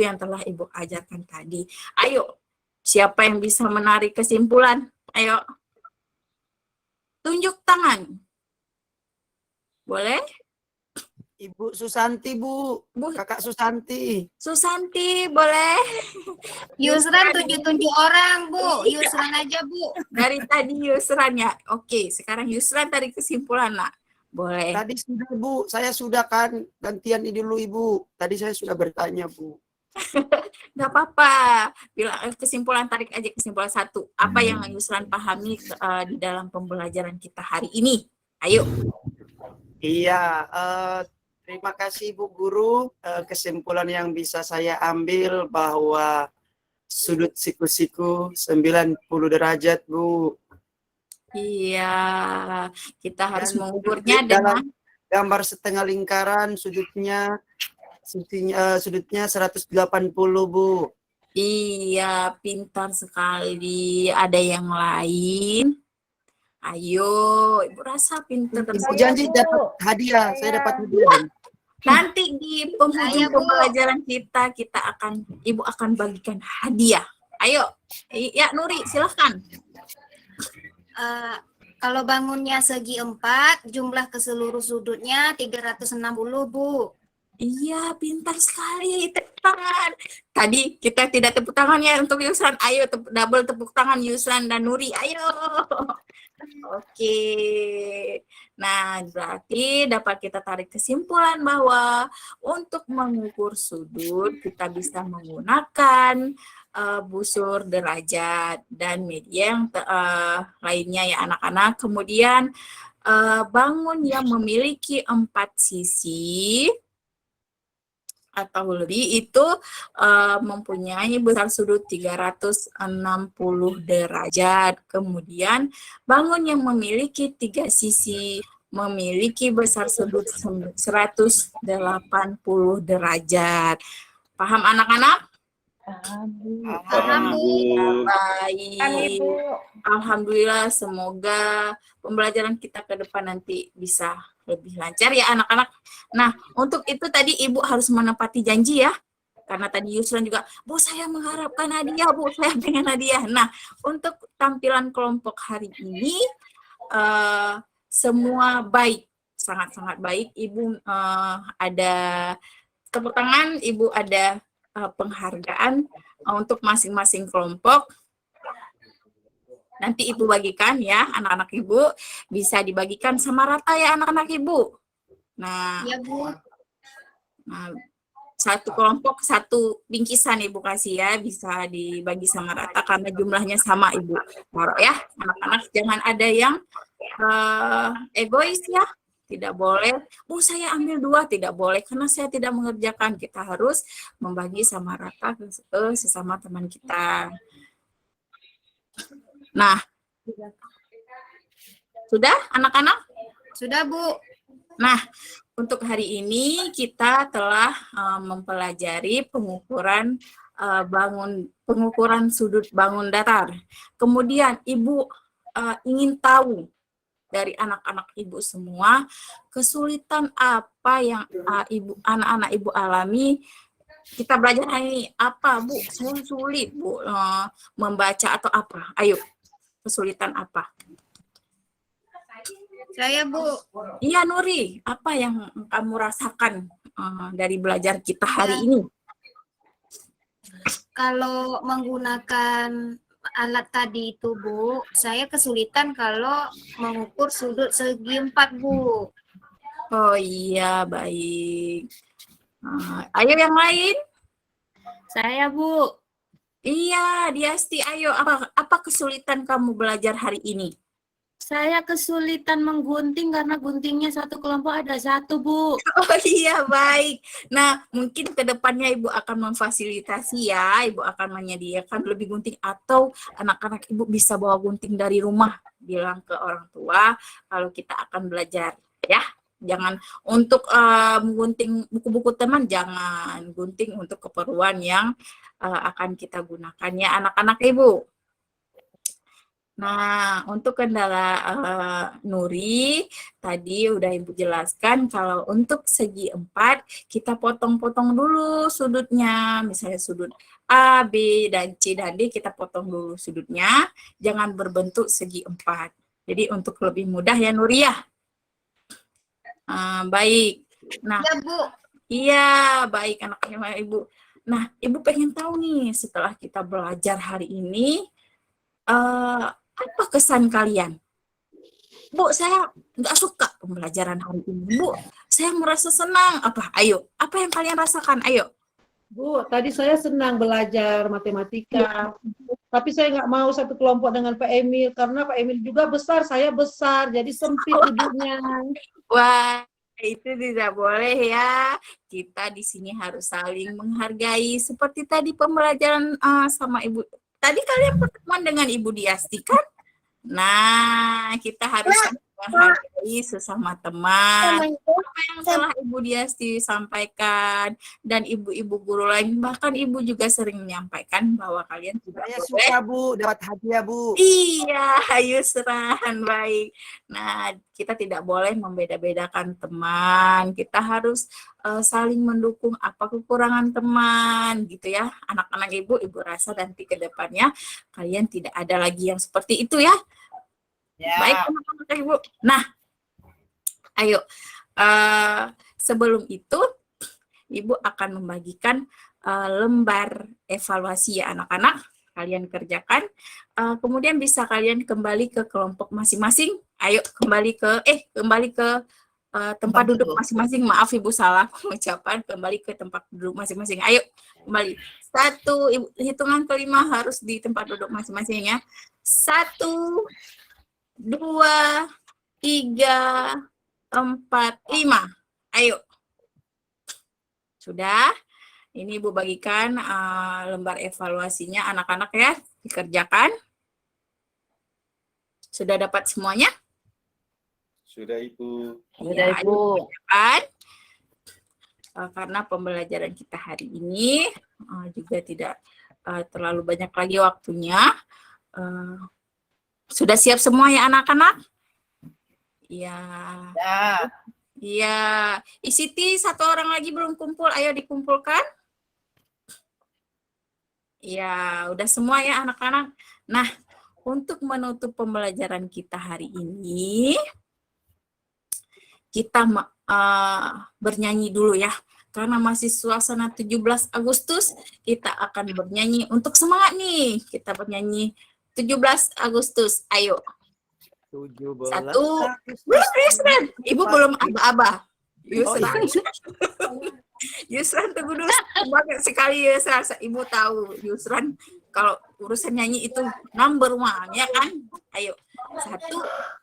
yang telah Ibu ajarkan tadi. Ayo. Siapa yang bisa menarik kesimpulan? Ayo. Tunjuk tangan. Boleh? Ibu Susanti, Bu. Kakak Susanti. Susanti, boleh? Yusran tunjuk-tunjuk orang, Bu. Yusran aja, Bu. Dari tadi Yusran ya. Oke, sekarang Yusran tarik kesimpulan, nak. Boleh. Tadi sudah, Bu. Saya sudah kan gantian ini dulu, Ibu. Tadi saya sudah bertanya, Bu. Nggak apa-apa. Bilang kesimpulan, tarik aja kesimpulan satu. Apa yang Yusran pahami di dalam pembelajaran kita hari ini? Ayo. Iya, terima kasih Bu Guru. Kesimpulan yang bisa saya ambil bahwa sudut siku-siku 90 derajat, Bu. Iya, kita harus Dan mengukurnya dalam dengan gambar setengah lingkaran sudutnya 180, Bu. Iya, pintar sekali. Ada yang lain? Ayo, Ibu rasa pintar. Ibu janji dapat hadiah. Saya dapat hadiah. Nanti di penghujung pembelajaran kita Ibu akan bagikan hadiah. Ayo, ya Nuri, silahkan. Kalau bangunnya segi 4, jumlah keseluruh sudutnya 360, Bu. Iya, pintar sekali. Tepuk tangan. Tadi kita tidak tepuk tangan ya untuk Yusran. Ayo, double tepuk tangan Yusran dan Nuri. Ayo. Oke. Nah, berarti dapat kita tarik kesimpulan bahwa untuk mengukur sudut, kita bisa menggunakan busur derajat dan media yang lainnya ya anak-anak. Kemudian bangun yang memiliki 4 sisi atau lebih itu mempunyai besar sudut 360 derajat. Kemudian bangun yang memiliki 3 sisi memiliki besar sudut 180 derajat. Paham anak-anak? Paham, Bu. Baik. Alhamdulillah, semoga pembelajaran kita ke depan nanti bisa lebih lancar ya anak-anak. Nah, untuk itu tadi Ibu harus menepati janji ya. Karena tadi Yusran juga, Bu saya mengharapkan hadiah, Bu saya pengen hadiah. Nah, untuk tampilan kelompok hari ini, semua baik, sangat-sangat baik. Ibu ada tepuk tangan, Ibu ada penghargaan untuk masing-masing kelompok. Nanti Ibu bagikan ya, anak-anak Ibu bisa dibagikan sama rata ya anak-anak Ibu. Nah, ya, Bu. Nah, satu kelompok satu bingkisan Ibu kasih ya, bisa dibagi sama rata karena jumlahnya sama Ibu. Taruh ya, anak-anak jangan ada yang egois ya. Tidak boleh, Bu saya ambil 2, tidak boleh karena saya tidak mengerjakan. Kita harus membagi sama rata ke sesama teman kita. Nah, sudah anak-anak? Sudah, Bu. Nah, untuk hari ini kita telah mempelajari pengukuran pengukuran sudut bangun datar. Kemudian Ibu ingin tahu dari anak-anak Ibu semua, kesulitan apa yang anak-anak Ibu alami. Kita belajar hari ini apa, Bu? Saya sulit, Bu, membaca atau apa? Ayo, kesulitan apa? Saya, Bu, Iya, Nuri, apa yang kamu rasakan dari belajar kita hari ini? kalau menggunakan alat tadi itu, Bu, saya kesulitan kalau mengukur sudut segi 4, Bu. Oh iya, baik. Ayo yang lain. Saya, Bu. Iya, Diasti, ayo. Apa kesulitan kamu belajar hari ini? Saya kesulitan menggunting karena guntingnya satu kelompok ada satu, Bu. Oh iya, baik. Nah, mungkin ke depannya Ibu akan memfasilitasi ya, Ibu akan menyediakan lebih gunting atau anak-anak Ibu bisa bawa gunting dari rumah, bilang ke orang tua kalau kita akan belajar, ya. Jangan untuk menggunting buku-buku teman, jangan gunting untuk keperluan yang akan kita gunakan ya anak-anak Ibu. Nah, untuk kendala Nuri, tadi udah Ibu jelaskan kalau untuk segi 4, kita potong-potong dulu sudutnya. Misalnya sudut A, B, dan C, dan D, kita potong dulu sudutnya. Jangan berbentuk segi 4. Jadi untuk lebih mudah ya Nuri ya. Baik. Nah, Ya, Bu. iya, baik anak-anak Ibu. Nah, Ibu pengen tahu nih, setelah kita belajar hari ini, apa kesan kalian? Bu, saya nggak suka pembelajaran hari ini. Bu, saya merasa senang. Apa? Ayo, apa yang kalian rasakan? Ayo. Bu, tadi saya senang belajar matematika, tapi saya nggak mau satu kelompok dengan Pak Emil, karena Pak Emil juga besar, saya besar, jadi sempit duduknya. Wah, itu tidak boleh ya. Kita di sini harus saling menghargai. Seperti tadi pembelajaran sama Ibu. Tadi kalian pertemuan dengan Ibu Diasti kan? Nah, kita harus menghargai sesama teman. Apa yang telah Ibu Diasti sampaikan dan ibu-ibu guru lain, bahkan Ibu juga sering menyampaikan bahwa kalian tidak Saya boleh. suka, Bu, dapat hadiah, Bu. Iya, Yusran, baik. Nah, kita tidak boleh membeda-bedakan teman. Kita harus saling mendukung apa kekurangan teman, gitu ya. Anak-anak Ibu rasa nanti ke depannya kalian tidak ada lagi yang seperti itu ya. Ya. Baik, anak-anak Ibu. Nah, ayo. Sebelum itu, Ibu akan membagikan lembar evaluasi ya anak-anak. Kalian kerjakan. Kemudian bisa kalian kembali ke kelompok masing-masing. Ayo kembali ke tempat duduk masing-masing. Maaf Ibu salah pengucapan. Kembali ke tempat duduk masing-masing. Ayo kembali. 1, Ibu, hitungan kelima harus di tempat duduk masing-masing ya. 1, 2, 3, 4, 5. Ayo. Sudah? Ini Ibu bagikan lembar evaluasinya anak-anak ya, dikerjakan. Sudah dapat semuanya? Sudah, Ibu. Sudah, Ya, Ibu. kan? Karena pembelajaran kita hari ini juga tidak terlalu banyak lagi waktunya. Sudah siap semua ya anak-anak? Iya. Ya. Iya. Siti, 1 orang lagi belum kumpul, ayo dikumpulkan. Ya, udah semua ya anak-anak. Nah, untuk menutup pembelajaran kita hari ini, kita bernyanyi dulu ya. Karena masih suasana 17 Agustus, kita akan bernyanyi untuk semangat nih. Kita bernyanyi 17 Agustus. Ayo. 17 1. Belum, Yusran. Ibu belum aba-aba. Yusran. Yusran tunggu dulu. Banyak sekali Yusran. Ibu tahu Yusran kalau urusan nyanyi itu number 1 ya kan? Ayo. 1,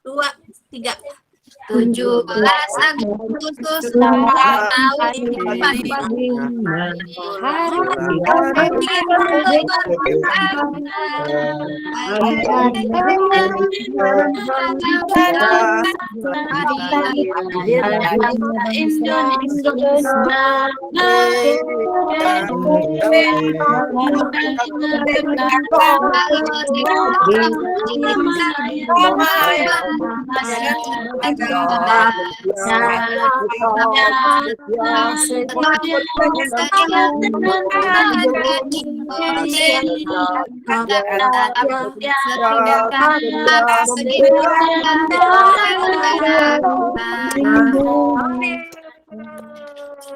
2, 3. 17 Agustus tahun 2045.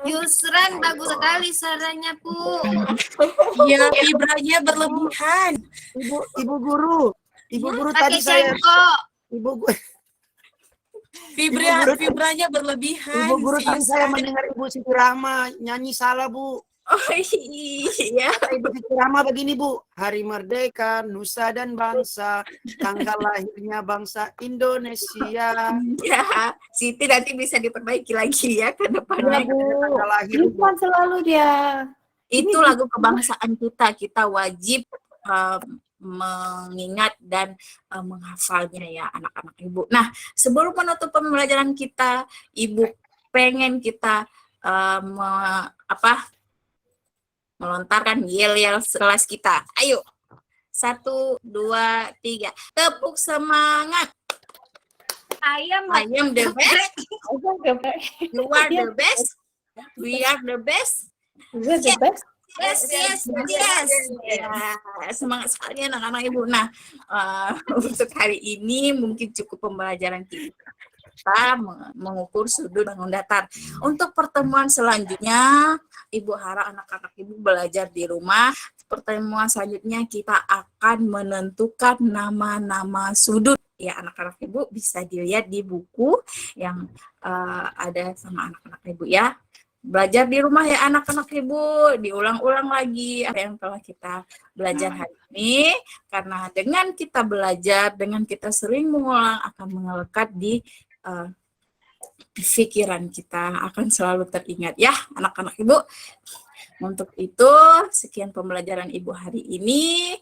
Yusran, bagus sekali suaranya, Bu. Iya, vibranya berlebihan. Ibu guru Pakai tadi saya cengkok. ibu guru Vibranya berlebihan. Ibu guru si tadi saya Yusran. mendengar Ibu Siti Rahma nyanyi salah, Bu. Oh iya. Kata Ibu Siti Rahma begini, Bu. Hari Merdeka, Nusa dan Bangsa, tanggal lahirnya bangsa Indonesia. Ya, Siti nanti bisa diperbaiki lagi ya ke depannya. Tanggal lahir, Bu. Lupa selalu dia. Itu lagu kebangsaan kita. Kita wajib mengingat dan menghafalnya ya anak-anak Ibu. Nah, sebelum menutup pembelajaran kita, Ibu pengen kita melontarkan yel-yel kelas kita. Ayo. 1, 2, 3. Tepuk semangat. I am the best. You are the best. We are the best. Yes. Ya, semangat sekali anak-anak Ibu. Nah, untuk hari ini mungkin cukup pembelajaran kita mengukur sudut bangun datar. Untuk pertemuan selanjutnya, Ibu harap anak-anak Ibu belajar di rumah. Pertemuan selanjutnya kita akan menentukan nama-nama sudut. Ya, anak-anak Ibu bisa dilihat di buku yang ada sama anak-anak Ibu ya. Belajar di rumah ya anak-anak Ibu, diulang-ulang lagi apa yang telah kita belajar hari ini, karena dengan kita belajar, dengan kita sering mengulang akan melekat di pikiran kita, akan selalu teringat ya anak-anak Ibu. Untuk itu, sekian pembelajaran Ibu hari ini.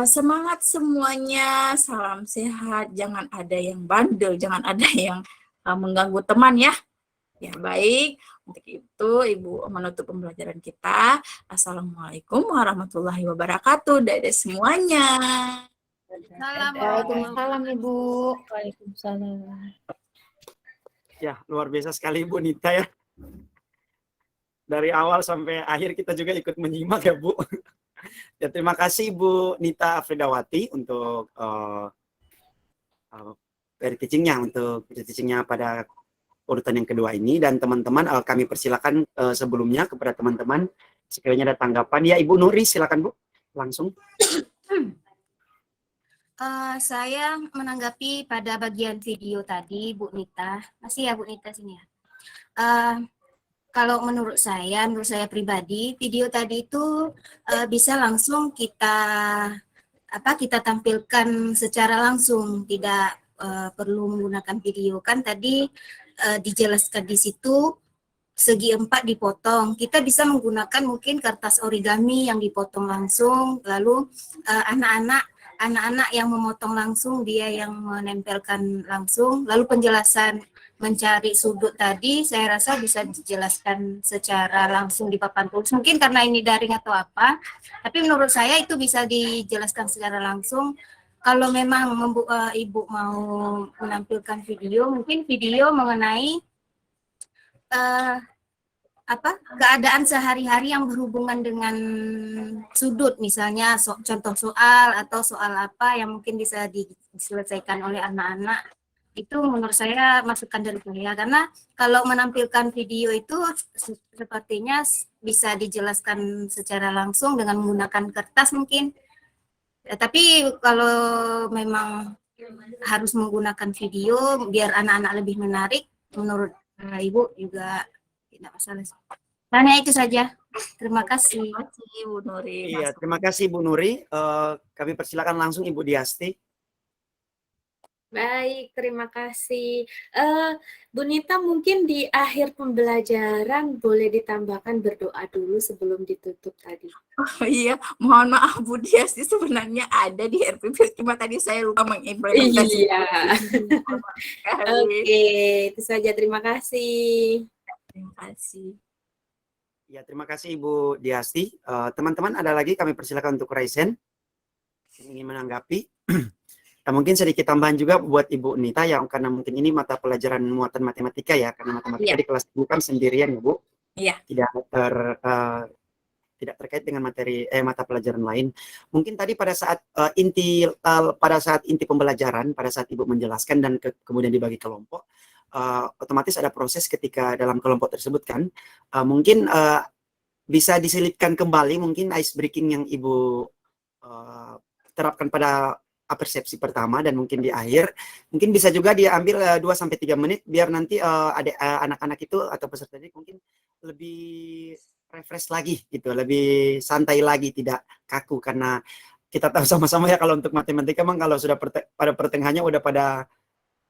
Semangat semuanya, salam sehat, jangan ada yang bandel, jangan ada yang mengganggu teman ya. Ya baik. Untuk itu, Ibu menutup pembelajaran kita. Assalamualaikum warahmatullahi wabarakatuh. Dadah semuanya. Waalaikumsalam, Ibu. Ya, luar biasa sekali Bu Nita ya. Dari awal sampai akhir kita juga ikut menyimak ya Bu. Ya, terima kasih Bu Nita Afridawati untuk teachingnya pada urutan yang kedua ini, dan teman-teman kami persilakan sebelumnya kepada teman-teman sekiranya ada tanggapan. Ya Ibu Nuri silakan Bu langsung. Saya menanggapi pada bagian video tadi Bu Nita. Masih ya Bu Nita sini ya. Kalau menurut saya pribadi, video tadi itu bisa langsung kita tampilkan secara langsung, tidak perlu menggunakan video. Kan tadi dijelaskan di situ segi 4 dipotong. Kita bisa menggunakan mungkin kertas origami yang dipotong langsung, lalu anak-anak yang memotong langsung, dia yang menempelkan langsung, lalu penjelasan mencari sudut tadi saya rasa bisa dijelaskan secara langsung di papan tulis. Mungkin karena ini daring atau apa, tapi menurut saya itu bisa dijelaskan secara langsung. Kalau memang Ibu mau menampilkan video, mungkin video mengenai keadaan sehari-hari yang berhubungan dengan sudut, misalnya contoh soal atau soal apa yang mungkin bisa diselesaikan oleh anak-anak. Itu menurut saya masukan dari saya, karena kalau menampilkan video itu sepertinya bisa dijelaskan secara langsung dengan menggunakan kertas mungkin. Tapi kalau memang harus menggunakan video biar anak-anak lebih menarik, menurut Ibu juga tidak masalah. Hanya itu saja. Terima kasih. Bu Nuri. Iya, terima kasih Bu Nuri. Kami persilakan langsung Ibu Diasti. Baik, terima kasih. Bu Nita, mungkin di akhir pembelajaran boleh ditambahkan berdoa dulu sebelum ditutup tadi. Oh iya, mohon maaf Bu Diasti, sebenarnya ada di RPP, cuma tadi saya lupa mengimplementasikan. Iya. Mohon maaf sekali. Oke, itu saja. Terima kasih. Terima kasih. Ya, terima kasih Ibu Diasti. Teman-teman ada lagi kami persilakan untuk raise hand yang ingin menanggapi. Nah, mungkin sedikit tambahan juga buat Ibu Nita ya, karena mungkin ini mata pelajaran muatan matematika ya, karena matematika di kelas bukan sendirian ya Bu. Iya. Tidak terkait dengan materi mata pelajaran lain. Mungkin tadi pada saat inti pembelajaran, pada saat Ibu menjelaskan dan kemudian dibagi kelompok, otomatis ada proses ketika dalam kelompok tersebut kan, mungkin bisa diselipkan kembali mungkin ice breaking yang Ibu terapkan pada persepsi pertama dan mungkin di akhir mungkin bisa juga diambil 2-3 menit biar nanti anak-anak itu atau peserta didik mungkin lebih refresh lagi gitu, lebih santai lagi, tidak kaku, karena kita tahu sama-sama ya kalau untuk matematika memang kalau sudah pada pertengahannya udah pada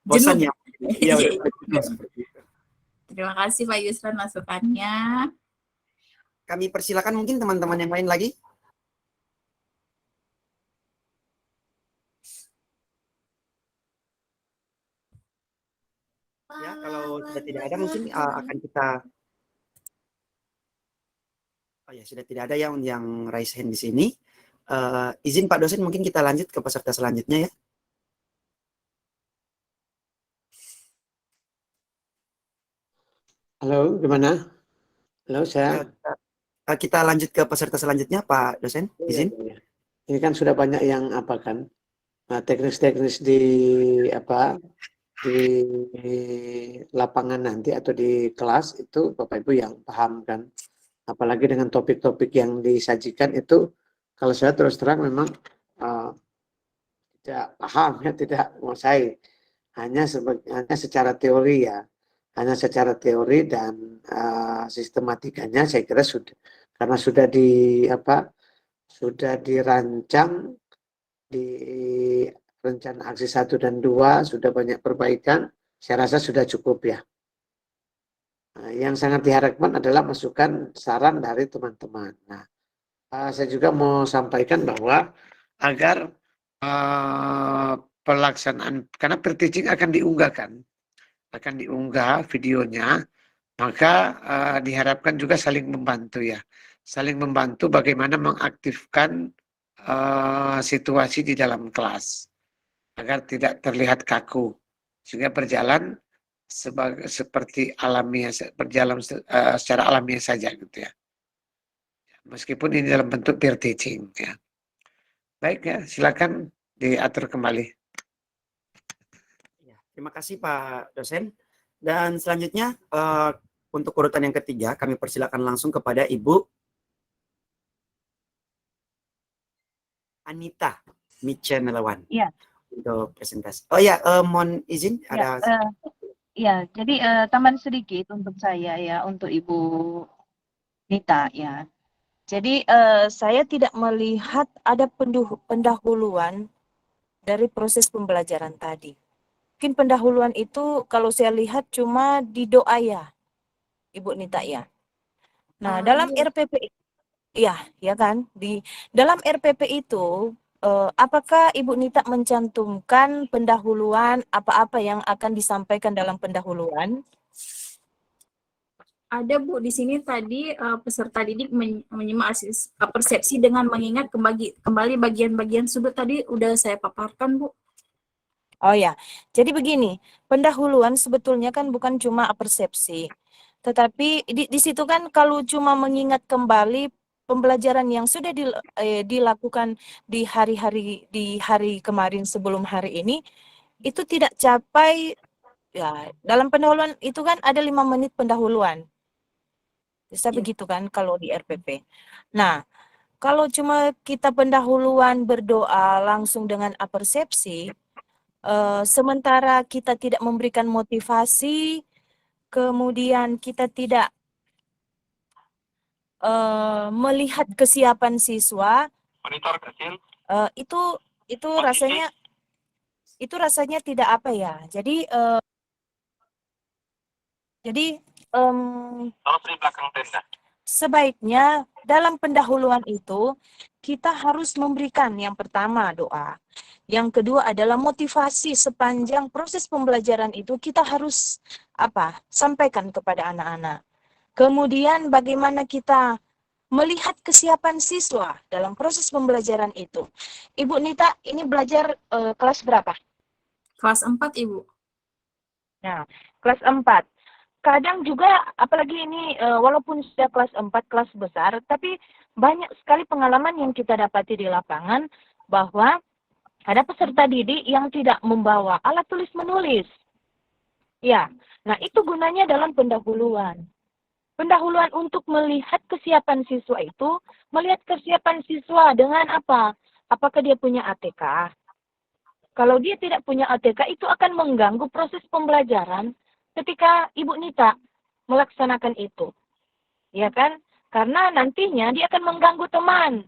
bosan ya. Iya, seperti itu. Terima kasih Pak Yusran masukannya. Kami persilakan mungkin teman-teman yang lain lagi. Ya, kalau sudah tidak ada mungkin akan kita sudah tidak ada yang raise hand di sini. Izin Pak dosen mungkin kita lanjut ke peserta selanjutnya ya. Halo, gimana? Halo, saya. Kita lanjut ke peserta selanjutnya Pak dosen, izin. Ini kan sudah banyak yang teknis-teknis di lapangan nanti atau di kelas itu Bapak Ibu yang paham kan. Apalagi dengan topik-topik yang disajikan itu, kalau saya terus terang memang tidak paham ya, tidak menguasai. Hanya secara teori ya. Hanya secara teori dan sistematikanya saya kira sudah, karena sudah dirancang di rencana aksi 1 dan 2, sudah banyak perbaikan, saya rasa sudah cukup ya. Nah, yang sangat diharapkan adalah masukan saran dari teman-teman. Nah, saya juga mau sampaikan bahwa agar pelaksanaan, karena pre-teaching akan diunggah videonya, maka diharapkan juga saling membantu ya. Saling membantu bagaimana mengaktifkan situasi di dalam kelas agar tidak terlihat kaku, sehingga berjalan seperti alamiah, berjalan secara alamiah saja gitu ya. Meskipun ini dalam bentuk peer teaching ya. Baik ya, silakan diatur kembali. Terima kasih Pak dosen. Dan selanjutnya untuk urutan yang ketiga kami persilakan langsung kepada Ibu Anita Michenelawan. Iya. Untuk presentasi. Oh ya, mohon izin ada. Ya, jadi tambahan sedikit untuk saya ya, untuk Ibu Nita ya. Jadi saya tidak melihat ada pendahuluan dari proses pembelajaran tadi. Mungkin pendahuluan itu kalau saya lihat cuma di doa ya, Ibu Nita ya. Nah, dalam RPP ya kan, di dalam RPP itu apakah Ibu Nita mencantumkan pendahuluan apa-apa yang akan disampaikan dalam pendahuluan? Ada Bu, di sini tadi peserta didik menyimak persepsi dengan mengingat kembali bagian-bagian sudut tadi udah saya paparkan Bu. Oh ya, jadi begini, pendahuluan sebetulnya kan bukan cuma persepsi, tetapi di situ kan kalau cuma mengingat kembali pembelajaran yang sudah dilakukan di hari kemarin sebelum hari ini, itu tidak capai ya. Dalam pendahuluan itu kan ada 5 menit pendahuluan. Bisa begitu kan kalau di RPP. Nah, kalau cuma kita pendahuluan berdoa langsung dengan apersepsi, sementara kita tidak memberikan motivasi, kemudian kita tidak melihat kesiapan siswa, itu rasanya itu rasanya tidak apa ya. Jadi sebaiknya dalam pendahuluan itu kita harus memberikan yang pertama doa. Yang kedua adalah motivasi sepanjang proses pembelajaran itu kita harus sampaikan kepada anak-anak. Kemudian bagaimana kita melihat kesiapan siswa dalam proses pembelajaran itu. Ibu Nita ini belajar kelas berapa? Kelas 4, Ibu. Nah, kelas 4. Kadang juga, apalagi ini walaupun sudah kelas 4, kelas besar, tapi banyak sekali pengalaman yang kita dapati di lapangan bahwa ada peserta didik yang tidak membawa alat tulis menulis. Ya, nah itu gunanya dalam pendahuluan. Pendahuluan untuk melihat kesiapan siswa itu, melihat kesiapan siswa dengan apa? Apakah dia punya ATK? Kalau dia tidak punya ATK, itu akan mengganggu proses pembelajaran ketika Ibu Nita melaksanakan itu. Ya kan? Karena nantinya dia akan mengganggu teman.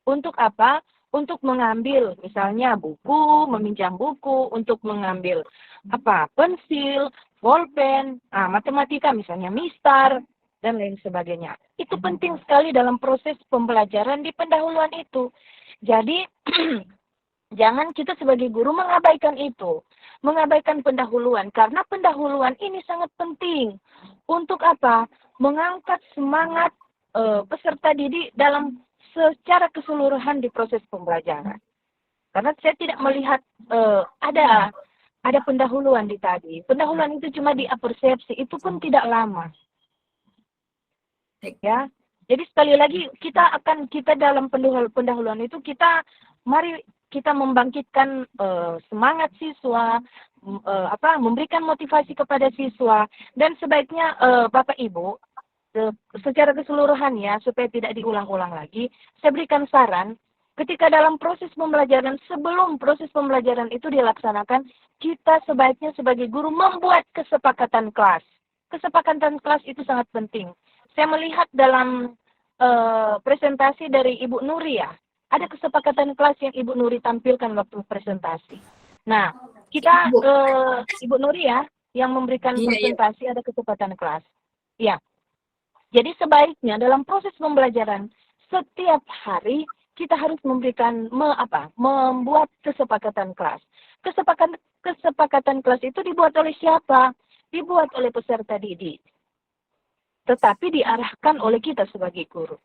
Untuk apa? Untuk mengambil misalnya buku, meminjam buku, untuk mengambil pensil, bolpen, matematika misalnya mistar, dan lain sebagainya. Itu penting sekali dalam proses pembelajaran di pendahuluan itu. Jadi, jangan kita sebagai guru mengabaikan itu. Mengabaikan pendahuluan. Karena pendahuluan ini sangat penting. Untuk apa? Mengangkat semangat peserta didik dalam secara keseluruhan di proses pembelajaran. Karena saya tidak melihat ada pendahuluan di tadi. Pendahuluan itu cuma di persepsi, itu pun tidak lama. Ya. Jadi sekali lagi kita dalam pendahuluan itu mari kita membangkitkan semangat siswa, memberikan motivasi kepada siswa, dan sebaiknya Bapak Ibu secara keseluruhan ya, supaya tidak diulang-ulang lagi, saya berikan saran, ketika dalam proses pembelajaran, sebelum proses pembelajaran itu dilaksanakan, kita sebaiknya sebagai guru membuat kesepakatan kelas. Kesepakatan kelas itu sangat penting. Saya melihat dalam presentasi dari Ibu Nuri ya, ada kesepakatan kelas yang Ibu Nuri tampilkan waktu presentasi. Nah, kita, Ibu Nuri ya, yang memberikan presentasi ada kesepakatan kelas. Ya. Jadi sebaiknya dalam proses pembelajaran setiap hari kita harus membuat kesepakatan kelas. Kesepakatan kelas itu dibuat oleh siapa? Dibuat oleh peserta didik. Tetapi diarahkan oleh kita sebagai guru.